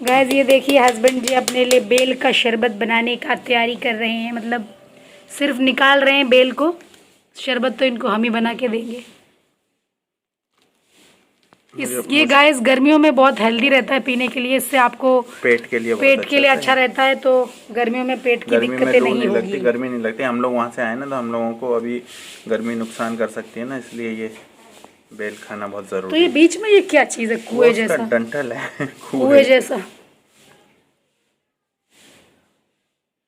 Guys ये देखिए husband जी अपने लिए बेल का शरबत बनाने का तैयारी कर रहे हैं, मतलब सिर्फ निकाल रहे हैं बेल को। शरबत तो इनको हम ही बना के देंगे। ये गाइस गर्मियों में बहुत हेल्दी रहता है पीने के लिए, इससे आपको पेट के लिए अच्छा रहता है। तो गर्मियों में पेट की दिक्कतें नहीं होगी। गर्मी नहीं लगती। हम लोग वहाँ से आए ना, तो हम लोगों को अभी गर्मी नुकसान कर सकती है ना, इसलिए ये बेल खाना बहुत जरूरी है। तो ये बीच में ये क्या चीज़ है, कुएं जैसा? डंठल है कुएं जैसा।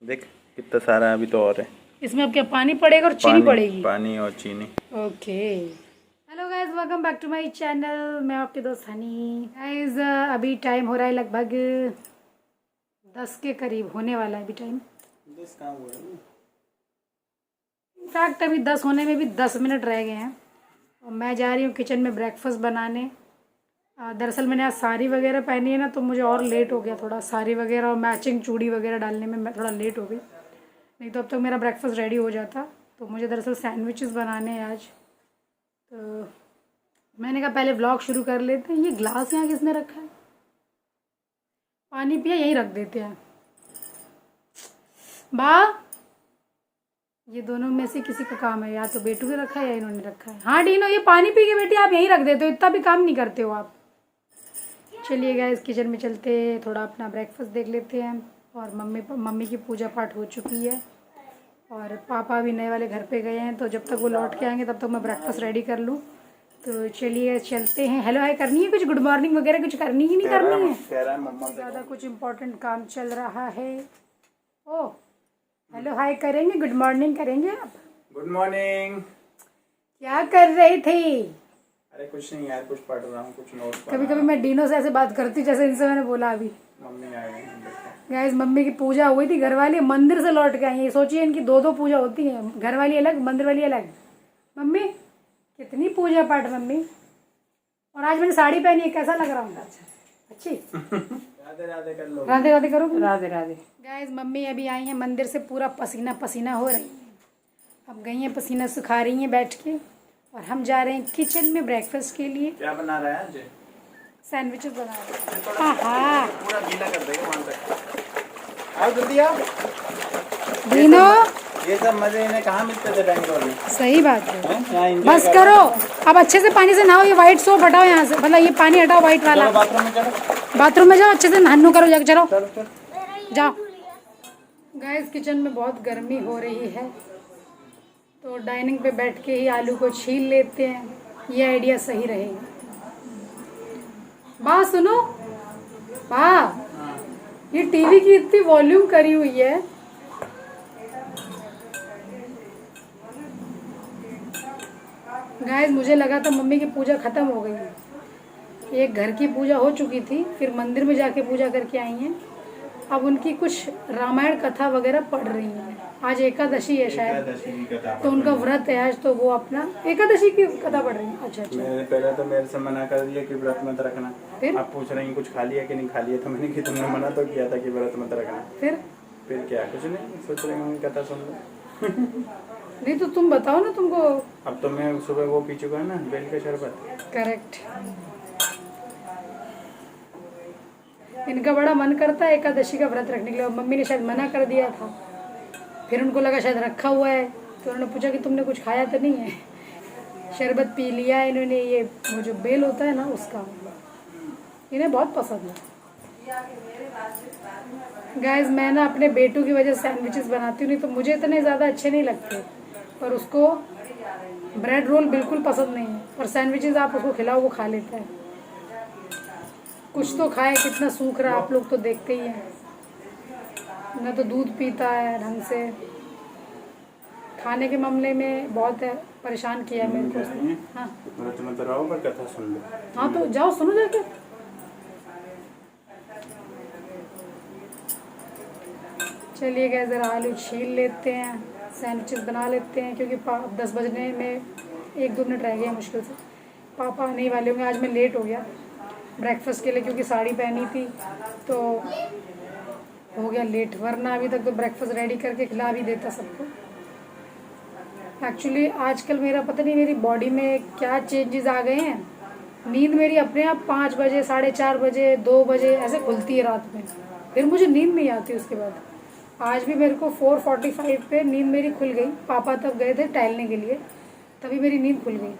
देख कितना सारा अभी तो और है। इसमें अब क्या पानी पड़ेगा और चीनी पड़ेगी? पानी और चीनी। Okay. Hello guys, welcome back to my channel. मैं आपके दोस्त हनी। गाइज अभी टाइम हो रहा है लगभग 10 के करीब होने वाला है अभी टाइम। 10 कहाँ हुआ है? इनफैक्ट अभी 10 होने में भी 10 मिनट रह गए हैं और मैं जा रही हूँ किचन में ब्रेकफास्ट बनाने। दरअसल मैंने आज साड़ी वगैरह पहनी है ना, तो मुझे और लेट हो गया थोड़ा। साड़ी वगैरह और मैचिंग चूड़ी वगैरह डालने में मैं थोड़ा लेट हो गई, नहीं तो अब तक मेरा ब्रेकफास्ट रेडी हो जाता। तो मुझे दरअसल सैंडविचेस बनाने हैं आज, तो मैंने कहा पहले व्लॉग शुरू कर लेते हैं। ये ग्लास यहाँ किसने रखा है? पानी पिया यहीं रख देते हैं। ये दोनों में से किसी का काम है, या तो बेटू ने रखा है या इन्होंने रखा है। हाँ डीनो, ये पानी पी के बेटी आप यहीं रख देते हो, इतना भी काम नहीं करते हो आप। चलिए गाइस किचन में चलते, थोड़ा अपना ब्रेकफास्ट देख लेते हैं। और मम्मी की पूजा पाठ हो चुकी है और पापा भी नए वाले घर पे गए हैं, तो जब तक वो लौट के आएंगे तब तक मैं ब्रेकफास्ट रेडी कर लूँ। तो चलिए चलते हैं। हेलो हाय करनी है, कुछ गुड मॉर्निंग वगैरह कुछ करनी ही नहीं करनी है? ज़्यादा कुछ इम्पोर्टेंट काम चल रहा है। ओह हेलो हाय करेंगे, गुड मॉर्निंग करेंगे आप? Good morning. क्या कर रहे थे? अरे कुछ नहीं यार, कुछ पढ़ रहा हूँ, कुछ नोट। कभी कभी मैं डीनो से ऐसे बात करती जैसे इनसे मैंने बोला अभी। मम्मी आ गई। गाइस मम्मी की पूजा हुई थी, घर वाली मंदिर से लौट के आई है। सोचिए इनकी दो पूजा होती है, घर वाली अलग मंदिर वाली अलग। मम्मी कितनी पूजा पाठ मम्मी। और आज मैंने साड़ी पहनी है, कैसा लग रहा हूँ? अच्छी। राधे राधे कर लो। राधे राधे करो। राधे राधे। गाइस मम्मी अभी आई हैं मंदिर से, पूरा पसीना पसीना हो रही है। अब गई हैं पसीना सुखा रही हैं बैठ के, और हम जा रहे हैं किचन में ब्रेकफास्ट के लिए। क्या बना रहा है आज? सैंडविचेस बना रहे हैं। हाँ पूरा गीला कर देगा वहाँ तक। आओ जल्दी आओ। दीनो ये सब मजे इन्हें कहाँ मिलते थे बेंगलोर में? सही बात है। बस करो अब, अच्छे से पानी से नहाओ। ये वाइट सोप हटाओ यहाँ से, मतलब ये पानी हटाओ वाइट वाला। बाथरूम में चलो। बाथरूम में जाओ, अच्छे से नहानो करो, जाके चलो जाओ। गाइस किचन में बहुत गर्मी हो रही है, तो डाइनिंग पे बैठ के ही आलू को छील लेते हैं। ये आइडिया सही रहेगा। बात सुनो ये टीवी की इतनी वॉल्यूम करी हुई है। गाइस मुझे लगा था मम्मी की पूजा खत्म हो गई है। एक घर की पूजा हो चुकी थी, फिर मंदिर में जाके पूजा करके आई हैं। अब उनकी कुछ रामायण कथा वगैरह पढ़ रही हैं। आज एकादशी है शायद, तो उनका व्रत है आज, तो वो अपना एकादशी की कथा पढ़ रही हैं। अच्छा अच्छा। मैंने पहले तो मेरे से मना कर दिया कि व्रत मत रखना। फिर आप पूछ रही कुछ खा लिया कि नहीं खा लिया, तो मैंने कि तुमने मना तो किया था कि व्रत मत रखना। फिर क्या, कुछ नहीं, सोच रही हूँ कथा सुन लो। नहीं तो तुम बताओ ना तुमको। अब तो मैं सुबह वो पी चुका है ना, बेल का शरबत। करेक्ट। इनका बड़ा मन करता है एकादशी का व्रत रखने के लिए, मम्मी ने शायद मना कर दिया था। फिर उनको लगा शायद रखा हुआ है, तो उन्होंने पूछा कि तुमने कुछ खाया तो नहीं है? शरबत पी लिया इन्होंने। ये वो जो बेल होता है ना उसका, इन्हें बहुत पसंद है। गाइस मैं ना अपने बेटू की वजह से सैंडविचेस बनाती हूँ, नहीं तो मुझे इतने ज़्यादा अच्छे नहीं लगते। और उसको ब्रेड रोल बिल्कुल पसंद नहीं है, और सैंडविचेस आप उसको खिलाओ वो खा लेता है। कुछ तो खाए, कितना सूख रहा है आप लोग तो देखते ही हैं ना। तो दूध पीता है ढंग से, खाने के मामले में बहुत है, परेशान किया है मेरे को। हाँ मत रहो, पर कथा सुन लो। हाँ तो जाओ सुनो जाके। चलिए गए ज़रा आलू छील लेते हैं, सैंडविचेस बना लेते हैं, क्योंकि 10 बजने में 1-2 मिनट रह गए मुश्किल से। पापा आने ही वाले होंगे। आज मैं लेट हो गया ब्रेकफास्ट के लिए, क्योंकि साड़ी पहनी थी तो हो गया लेट, वरना अभी तक तो ब्रेकफास्ट रेडी करके खिला भी देता सबको। एक्चुअली आजकल मेरा पता नहीं मेरी बॉडी में क्या चेंजेस आ गए हैं, नींद मेरी अपने आप 5 बजे, 4:30 बजे, 2 बजे ऐसे खुलती है रात में, फिर मुझे नींद नहीं आती उसके बाद। आज भी मेरे को 4:45 पे नींद मेरी खुल गई। पापा तब गए थे टहलने के लिए, तभी मेरी नींद खुल गई,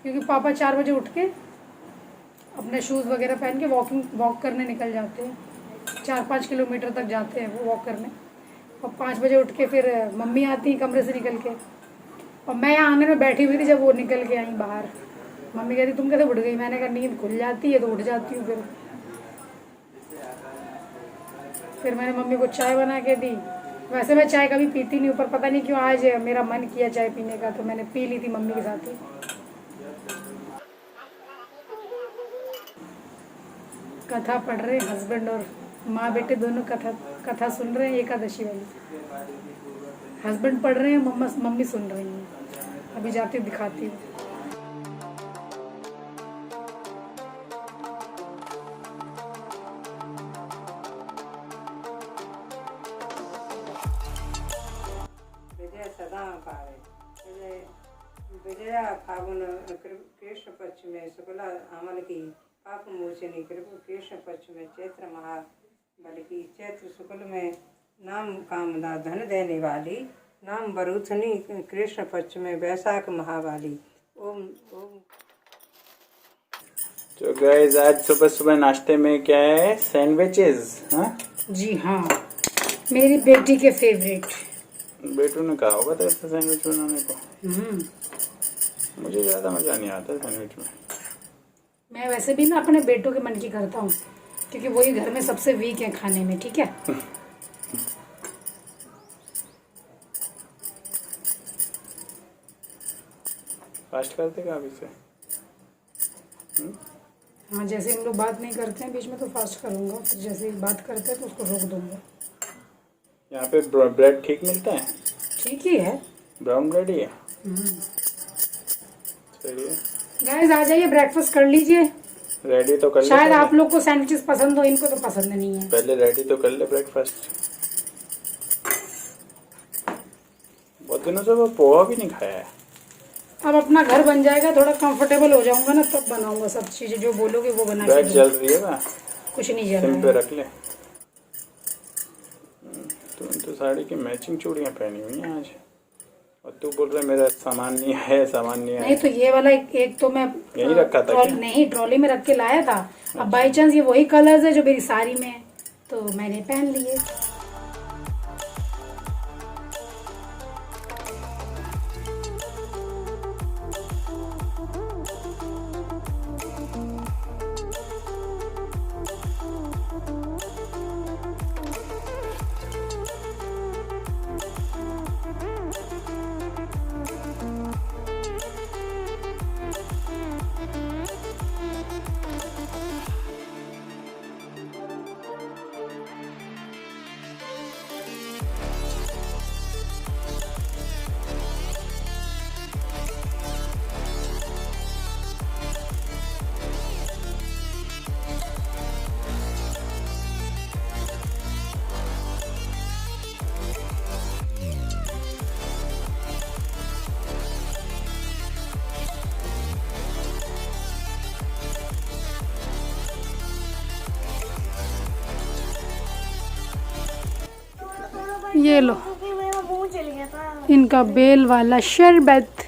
क्योंकि पापा 4 बजे उठ के अपने शूज़ वगैरह पहन के वॉक करने निकल जाते हैं। 4-5 किलोमीटर तक जाते हैं वो वॉक करने, और 5 बजे उठ के फिर मम्मी आती कमरे से निकल के, और मैं यहाँ आंगन में बैठी हुई थी जब वो निकल के आई बाहर। मम्मी कहती तुम कैसे उठ गई? मैंने कहा नींद खुल जाती है तो उठ जाती हूँ। फिर मैंने मम्मी को चाय बना के दी। वैसे मैं चाय कभी पीती नहीं, ऊपर पता नहीं क्यों आज मेरा मन किया चाय पीने का, तो मैंने पी ली थी मम्मी के साथ ही। कथा पढ़ रहे हस्बैंड और माँ बेटे दोनों कथा सुन रहे हैं, एकादशी वाली। हस्बैंड पढ़ रहे हैं, मम्मी सुन रही हैं। अभी जाती हूँ दिखाती हूँ। सदा पावे विजया फागुन कृष्ण पक्ष में शुक्ला आमल की पाप मोचनी कृष्ण पक्ष में चैत्र महाबल की चैत्र शुक्ल में नाम कामदा धन देने वाली नाम बरूथनी कृष्ण पक्ष में वैशाख महावाली। ओम ओम। तो गाइस आज सुबह सुबह नाश्ते में क्या है? सैंडविचेस। हाँ जी हाँ, मेरी बेटी के फेवरेट। बेटू ने कहा होगा तो ऐसा सैंडविच बनाने को। मुझे ज़्यादा मज़ा नहीं आता सैंडविच में। मैं वैसे भी ना अपने बेटों के मन की करता हूँ, क्योंकि वही घर में सबसे वीक है खाने में। ठीक है। फास्ट कर देगा अभी से। हाँ, जैसे हम लोग बात नहीं करते हैं बीच में तो फास्ट करूँगा, फिर जैसे बात करते हैं तो उसको रोक दूंगा। यहाँ पे ब्रेड ठीक मिलता है? ठीक ही है, ब्राउन ब्रेड ही है। चलिए गाइस आ जाइए, ब्रेकफास्ट कर लीजिए। रेडी तो कर ले। शायद आप लोग को सैंडविचेस पसंद हो, इनको तो पसंद नहीं है। पहले रेडी तो कर ले ब्रेकफास्ट। बहुत दिनों से वो पोहा भी नहीं खाया है। अब अपना घर बन जाएगा, थोड़ा कंफर्टेबल हो जाऊंगा ना, तब बनाऊंगा सब चीजें जो बोलोगे वो बना के। बैग जल रही है ना? कुछ नहीं जल सिम पे रहा। रख ले। तुम तो साड़ी की मैचिंग चूड़ियां पहनी हुई हैं आज, और तू बोल रहा है मेरा सामान नहीं है, सामान नहीं है। नहीं तो ये वाला एक तो मैं यही रखा था क्या? नहीं, ट्रॉली में रख के लाया था। अब बाई चांस ये वही कलर्स है जो मेरी साड़ी में है, तो मैंने पहन लिए। ये लो इनका बेल वाला शरबत।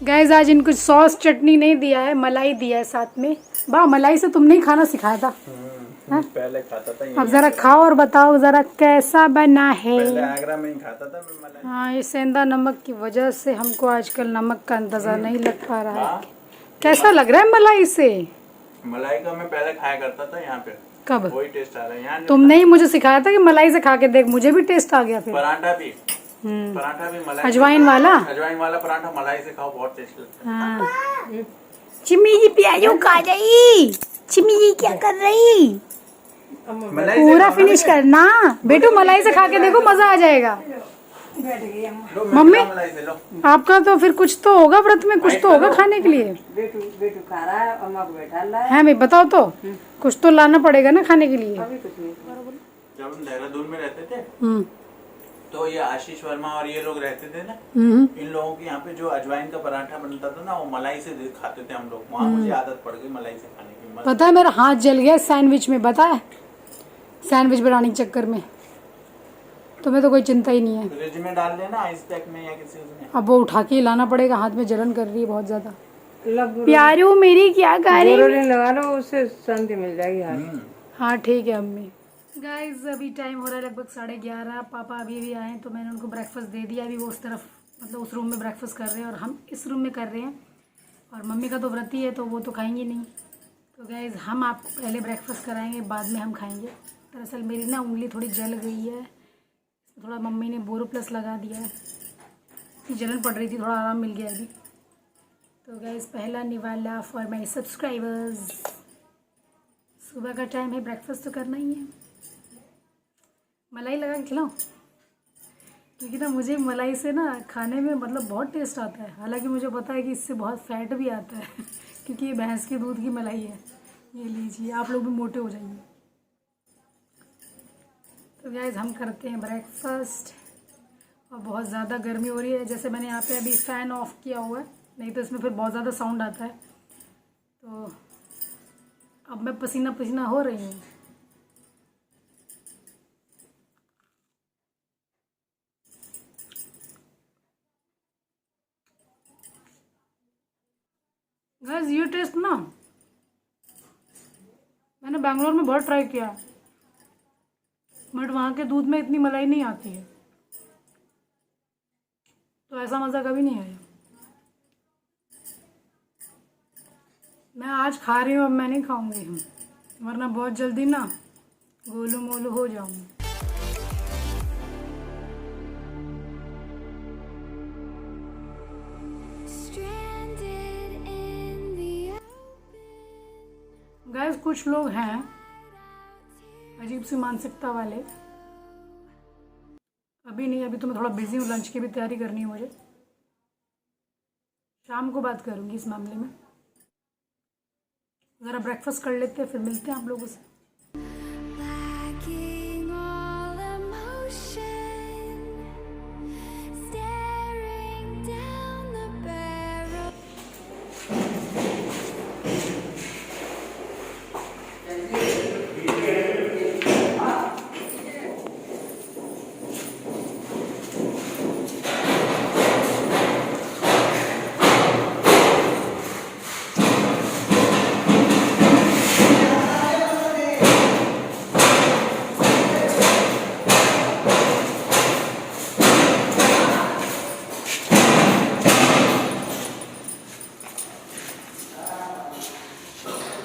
गैस आज इनको सॉस चटनी नहीं दिया है, मलाई दिया है साथ में। वाह, मलाई से तुमने ही खाना सिखाया था। पहले खाता था। अब जरा खाओ और बताओ जरा कैसा बना है। पहले आगरा में ही खाता था मैं मलाई। हाँ, ये सेंधा नमक की वजह से हमको आजकल नमक का अंदाजा नहीं लग पा रहा है। कैसा लग रहा है मलाई से? मलाई का मैं पहले खाया करता था यहाँ पे। कब? वही टेस्ट आ रहा है यहाँ। तुमने ही मुझे सिखाया था कि मलाई से खा के देख, मुझे भी टेस्ट आ गया फिर। पराठा भी मलाई, अजवाइन वाला पराठा मलाई से खाओ, बहुत टेस्ट लगता है। हाँ। चिम्मी जी प्याजो खा रही। चिम्मी जी क्या कर रही? पूरा फिनिश करना बेटू, मलाई से खा के देखो, मजा आ जाएगा। मम्मी आपका तो फिर कुछ तो होगा व्रत में, कुछ तो होगा खाने के लिए। बेटू खा रहा है, अम्मा को बैठा है। भाई बताओ तो, कुछ तो लाना पड़ेगा ना खाने के लिए। अभी कुछ नहीं। जब हम देहरादून में रहते थे तो ये आशीष वर्मा और ये लोग रहते थे ना, इन लोगों के यहाँ पे जो अजवाइन का पराठा बनता था ना, वो मलाई से खाते थे हम लोग। वहाँ मुझे आदत पड़ गई मलाई से खाने की। मस्त। पता है मेरा हाथ जल गया सैंडविच में, पता है, सैंडविच बनाने के चक्कर में। तुम्हें तो कोई चिंता ही नहीं है। फ्रिज में डाल देना, आइस पैक में या किसी उसमें। अब वो उठा के ही लाना पड़ेगा, हाथ में जलन कर रही है बहुत ज्यादा। प्यारू मेरी क्या कर रही है? लगा लो, उससे शांति मिल जाएगी हाथ। हाँ ठीक है अम्मी। गाइज अभी टाइम हो रहा है लगभग 11:30। पापा अभी आए हैं तो मैंने उनको ब्रेकफास्ट दे दिया। अभी वो उस तरफ मतलब उस रूम में ब्रेकफास्ट कर रहे हैं और हम इस रूम में कर रहे हैं। और मम्मी का तो व्रत ही है तो वो तो खाएंगी नहीं। तो गाइज हम आपको पहले ब्रेकफास्ट कराएंगे, बाद में हम खाएंगे। दरअसल मेरी ना उंगली थोड़ी जल गई है, थोड़ा मम्मी ने बोरोप्लस लगा दिया है, जलन पड़ रही थी, थोड़ा आराम मिल गया अभी। तो गाइज पहला निवाला फॉर माई सब्सक्राइबर्स। सुबह का टाइम है, ब्रेकफास्ट तो करना ही है। मलाई लगा के खिलाऊं, क्योंकि ना मुझे मलाई से ना खाने में मतलब बहुत टेस्ट आता है। हालांकि मुझे पता है कि इससे बहुत फैट भी आता है क्योंकि ये भैंस के दूध की मलाई है। ये लीजिए, आप लोग भी मोटे हो जाएंगे। तो गाइस हम करते हैं ब्रेकफास्ट। और बहुत ज़्यादा गर्मी हो रही है, जैसे मैंने यहाँ पे अभी फ़ैन ऑफ किया हुआ है, नहीं तो इसमें फिर बहुत ज़्यादा साउंड आता है। तो अब मैं पसीना पसीना हो रही हूँ। गाइस ये टेस्ट ना मैंने बैंगलोर में बहुत ट्राई किया, बट वहाँ के दूध में इतनी मलाई नहीं आती है, तो ऐसा मज़ा कभी नहीं आया। मैं आज खा रही हूँ, अब मैं नहीं खाऊंगी, वरना बहुत जल्दी ना गोलू मोलू हो जाऊंगी। गाइस कुछ लोग हैं अजीब सी मानसिकता वाले। अभी नहीं, अभी तो मैं थोड़ा बिजी हूँ, लंच की भी तैयारी करनी है मुझे। शाम को बात करूँगी इस मामले में। ज़रा ब्रेकफास्ट कर लेते हैं, फिर मिलते हैं आप लोगों से।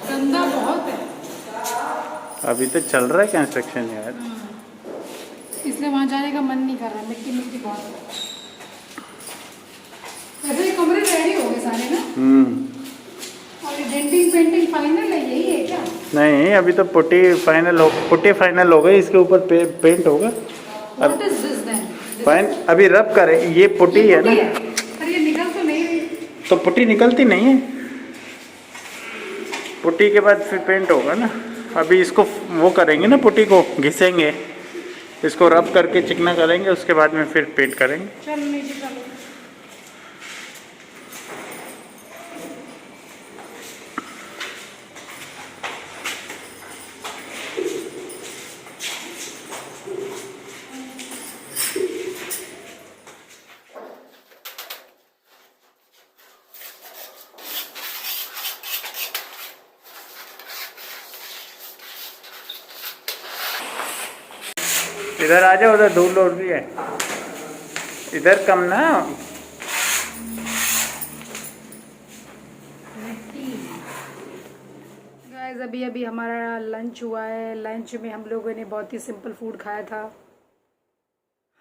गंदा बहुत है, अभी तो चल रहा है कंस्ट्रक्शन यार, इसलिए वहाँ जाने का मन नहीं कर रहा। मिट्टी मिट्टी बहुत है। वैसे ये कमरे रेडी हो गए सारे ना? और ये डेंटिंग पेंटिंग फाइनल है, यही है क्या? नहीं, अभी तो पुट्टी फाइनल हो गई, इसके ऊपर पेंट होगा। What is this then? Fine अभी रब करे, ये पुट्टी है ना। पर ये निकल तो नहीं रही। तो पुट्टी निकलती नहीं है, पुट्टी के बाद फिर पेंट होगा ना। अभी इसको वो करेंगे ना, पुट्टी को घिसेंगे, इसको रब करके चिकना करेंगे, उसके बाद में फिर पेंट करेंगे। चलो नीचे चलो। इधर आ जाओ, उधर धूल उड़ रही है, इधर कम ना। गाइस अभी अभी हमारा लंच हुआ है। लंच में हम लोगों ने बहुत ही सिंपल फूड खाया था।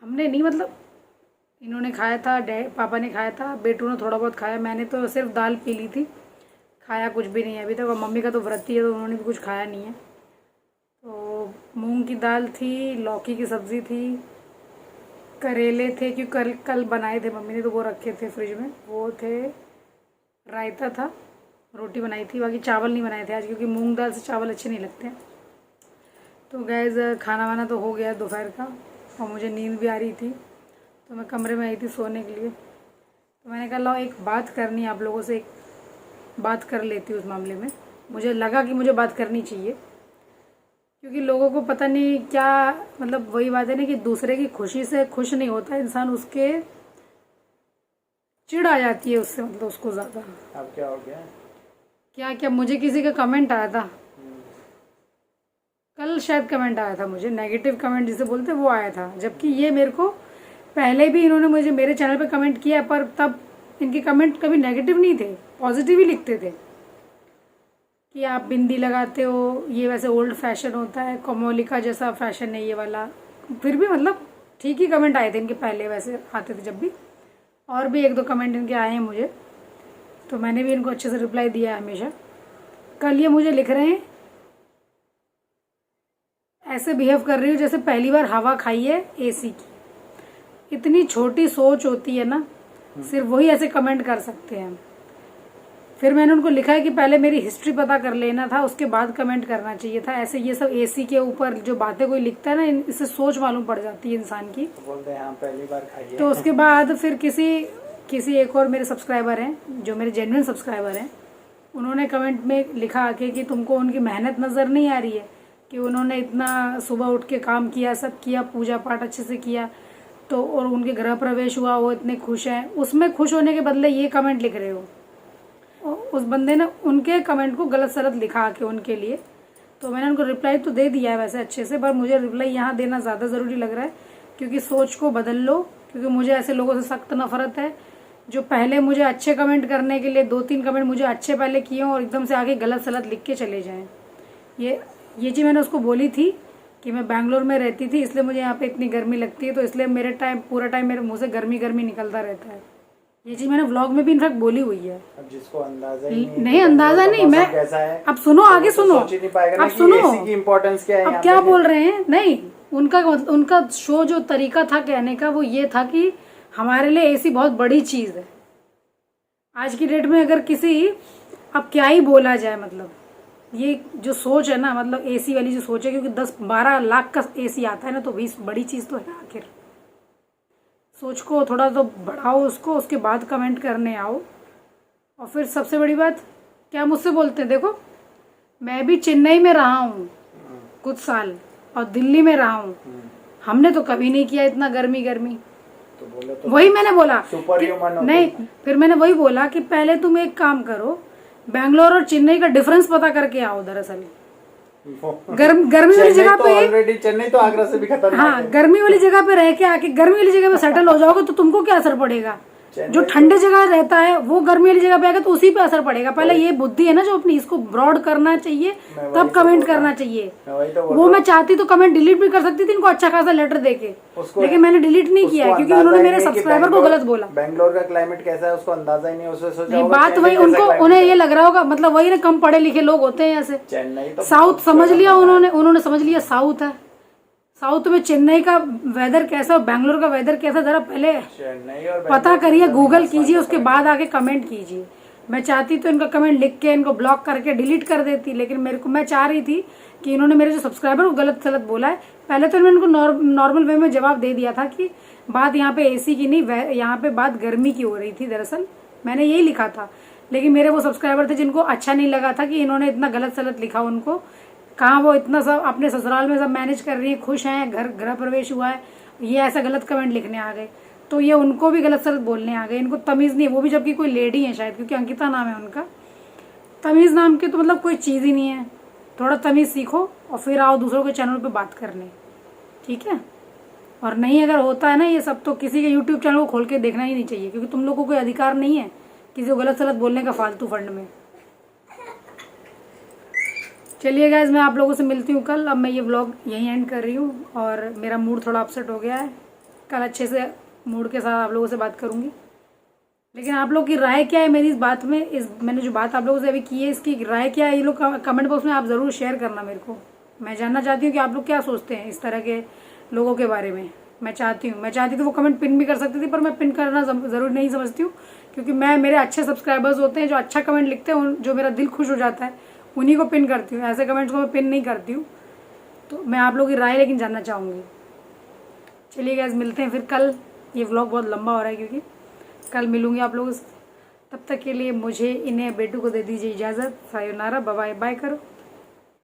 हमने नहीं, मतलब इन्होंने खाया था, पापा ने खाया था, बेटू ने थोड़ा बहुत खाया, मैंने तो सिर्फ दाल पी ली थी, खाया कुछ भी नहीं है अभी तक। और मम्मी का तो व्रत ही है तो उन्होंने भी कुछ खाया नहीं है। तो मूंग की दाल थी, लौकी की सब्ज़ी थी, करेले थे, क्योंकि कल बनाए थे मम्मी ने तो वो रखे थे फ्रिज में, वो थे, रायता था, रोटी बनाई थी। बाकी चावल नहीं बनाए थे आज, क्योंकि मूंग दाल से चावल अच्छे नहीं लगते हैं। तो गैस खाना वाना तो हो गया दोपहर का। और मुझे नींद भी आ रही थी, तो मैं कमरे में आई थी सोने के लिए। तो मैंने कहा लो एक बात करनी है आप लोगों से, एक बात कर लेती हूँ उस मामले में। मुझे लगा कि मुझे बात करनी चाहिए, क्योंकि लोगों को पता नहीं क्या, मतलब वही बात है ना कि दूसरे की खुशी से खुश नहीं होता इंसान, उसके चिढ़ आ जाती है उससे, मतलब उसको ज़्यादा। अब क्या हो गया? क्या क्या मुझे किसी का कमेंट आया था कल, शायद कमेंट आया था मुझे, नेगेटिव कमेंट जिसे बोलते वो आया था, जबकि ये मेरे को पहले भी इन्होंने मुझे मेरे चैनल पे कमेंट किया, पर तब इनके कमेंट कभी नेगेटिव नहीं थे, पॉजिटिव ही लिखते थे कि आप बिंदी लगाते हो, ये वैसे ओल्ड फैशन होता है, कोमोलिका जैसा फैशन है ये वाला। फिर भी मतलब ठीक ही कमेंट आए थे इनके, पहले वैसे आते थे जब भी। और भी एक दो कमेंट इनके आए हैं मुझे, तो मैंने भी इनको अच्छे से रिप्लाई दिया है हमेशा। कल ये मुझे लिख रहे हैं ऐसे बिहेव कर रही हूँ जैसे पहली बार हवा खाई है एसी की। इतनी छोटी सोच होती है ना, सिर्फ वही ऐसे कमेंट कर सकते हैं। फिर मैंने उनको लिखा है कि पहले मेरी हिस्ट्री पता कर लेना था, उसके बाद कमेंट करना चाहिए था। ऐसे ये सब एसी के ऊपर जो बातें कोई लिखता है ना, इससे सोच मालूम पड़ जाती है इंसान की। बोलते हैं हाँ पहली बार खाइए। तो उसके बाद फिर किसी एक और मेरे सब्सक्राइबर हैं जो मेरे जेन्युइन सब्सक्राइबर हैं, उन्होंने कमेंट में लिखा आके कि तुमको उनकी मेहनत नज़र नहीं आ रही है, कि उन्होंने इतना सुबह उठ के काम किया, सब किया, पूजा पाठ अच्छे से किया, तो और उनके गृह प्रवेश हुआ, वो इतने खुश हैं। उसमें खुश होने के बदले ये कमेंट लिख रहे हो। उस बंदे ने उनके कमेंट को गलत सलत लिखा के उनके लिए, तो मैंने उनको रिप्लाई तो दे दिया है वैसे अच्छे से, पर मुझे रिप्लाई यहाँ देना ज़्यादा ज़रूरी लग रहा है, क्योंकि सोच को बदल लो। क्योंकि मुझे ऐसे लोगों से सख्त नफरत है जो पहले मुझे अच्छे कमेंट करने के लिए 2-3 कमेंट मुझे अच्छे पहले किए हों और एकदम से आगे गलत सलत लिख के चले जाएं। ये चीज़ मैंने उसको बोली थी कि मैं बैंगलोर में रहती थी, इसलिए मुझे यहाँ पे इतनी गर्मी लगती है, तो इसलिए मेरे पूरा टाइम मेरे मुँह से गर्मी निकलता रहता है। ये चीज़ मैंने व्लॉग में भी इनफैक्ट बोली हुई है। अब जिसको अंदाजा ही नहीं अंदाजा नहीं, मैं अब सुनो, आगे सुनो, अब सुनो की इम्पोर्टेंस क्या है। अब क्या बोल रहे हैं? नहीं, उनका शो जो तरीका था कहने का वो ये था कि हमारे लिए एसी बहुत बड़ी चीज़ है आज की डेट में। अगर किसी, अब क्या ही बोला जाए, मतलब ये जो सोच है ना, मतलब एसी वाली जो सोच है, क्योंकि 10-12 लाख का एसी आता है ना, तो 20 बड़ी चीज़ तो है। आखिर सोच को थोड़ा तो बढ़ाओ उसको, उसके बाद कमेंट करने आओ। और फिर सबसे बड़ी बात क्या मुझसे बोलते हैं, देखो मैं भी चेन्नई में रहा हूँ कुछ साल और दिल्ली में रहा हूँ, हमने तो कभी नहीं किया इतना गर्मी। तो बोले तो वही मैंने बोला नहीं, फिर मैंने वही बोला कि पहले तुम एक काम करो, बैंगलोर और चेन्नई का डिफरेंस पता करके आओ। दरअसल गर्मी वाली जगह पे ऑलरेडी चेन्नई तो आगरा से भी खतरनाक है। हाँ, गर्मी वाली जगह पे रह के आके गर्मी वाली जगह पे सेटल हो जाओगे तो तुमको क्या असर पड़ेगा? जो ठंडे जगह रहता है वो गर्मी वाली जगह पे आएगा तो उसी पे असर पड़ेगा। पहले ये बुद्धि है ना जो अपनी, इसको ब्रॉड करना चाहिए, तब कमेंट करना चाहिए। वो मैं चाहती तो कमेंट डिलीट भी कर सकती थी इनको अच्छा खासा लेटर देके, लेकिन मैंने डिलीट नहीं किया क्योंकि उन्होंने मेरे सब्सक्राइबर को गलत बोला। बैंगलोर का क्लाइमेट कैसा है उसको अंदाजा ही नहीं, उसने सोचा नहीं, बात वही, उन्हें ये लग रहा होगा, मतलब वही ना, कम पढ़े लिखे लोग होते हैं ऐसे। चेन्नई साउथ समझ लिया उन्होंने समझ लिया साउथ है। साउथ में चेन्नई का वेदर कैसा और बैंगलोर का वेदर कैसा, जरा पहले पता करिए, गूगल कीजिए, उसके बाद आके कमेंट कीजिए। मैं चाहती तो इनका कमेंट लिख के इनको ब्लॉक करके डिलीट कर देती, लेकिन मैं चाह रही थी कि इन्होंने मेरे जो सब्सक्राइबर को गलत सलत बोला है, पहले तो मैंने इनको नॉर्मल वे में जवाब दे दिया था कि बात यहाँ पे एसी की नहीं, यहाँ पे बात गर्मी की हो रही थी। दरअसल मैंने यही लिखा था, लेकिन मेरे वो सब्सक्राइबर थे जिनको अच्छा नहीं लगा था कि इन्होंने इतना गलत सलत लिखा। उनको कहाँ वो इतना सब अपने ससुराल में सब मैनेज कर रही है, खुश हैं, गृह प्रवेश हुआ है, ये ऐसा गलत कमेंट लिखने आ गए, तो ये उनको भी गलत सलत बोलने आ गए। इनको तमीज़ नहीं है, वो भी जबकि कोई लेडी है शायद, क्योंकि अंकिता नाम है उनका। तमीज़ नाम की तो मतलब कोई चीज़ ही नहीं है। थोड़ा तमीज़ सीखो और फिर आओ दूसरों के चैनल पे बात करने, ठीक है? और नहीं अगर होता है ना ये सब, तो किसी के यूट्यूब चैनल को खोल के देखना ही नहीं चाहिए, क्योंकि तुम लोग को कोई अधिकार नहीं है किसी को गलत सलत बोलने का फालतू फंड में। चलिए गाइस, मैं आप लोगों से मिलती हूँ कल। अब मैं ये व्लॉग यहीं एंड कर रही हूँ और मेरा मूड थोड़ा अपसेट हो गया है। कल अच्छे से मूड के साथ आप लोगों से बात करूँगी, लेकिन आप लोग की राय क्या है मेरी इस बात में, मैंने जो बात आप लोगों से अभी की है, इसकी राय क्या है, ये लोग कमेंट बॉक्स में आप ज़रूर शेयर करना मेरे को। मैं जानना चाहती हूँ कि आप लोग क्या सोचते हैं इस तरह के लोगों के बारे में। मैं चाहती तो वो कमेंट पिन भी कर सकती थी, पर मैं पिन करना ज़रूरी नहीं समझती हूँ, क्योंकि मेरे अच्छे सब्सक्राइबर्स होते हैं जो अच्छा कमेंट लिखते हैं, जो मेरा दिल खुश हो जाता है, उन्हीं को पिन करती हूँ। ऐसे कमेंट्स को मैं पिन नहीं करती हूँ। तो मैं आप लोगों की राय लेकिन जानना चाहूँगी। चलिए गाइस मिलते हैं फिर कल। ये व्लॉग बहुत लंबा हो रहा है क्योंकि कल मिलूंगी आप लोगों से। तब तक के लिए मुझे इन्हें बेटू को दे दीजिए इजाज़त। सायोनारा, बाय बाय करो।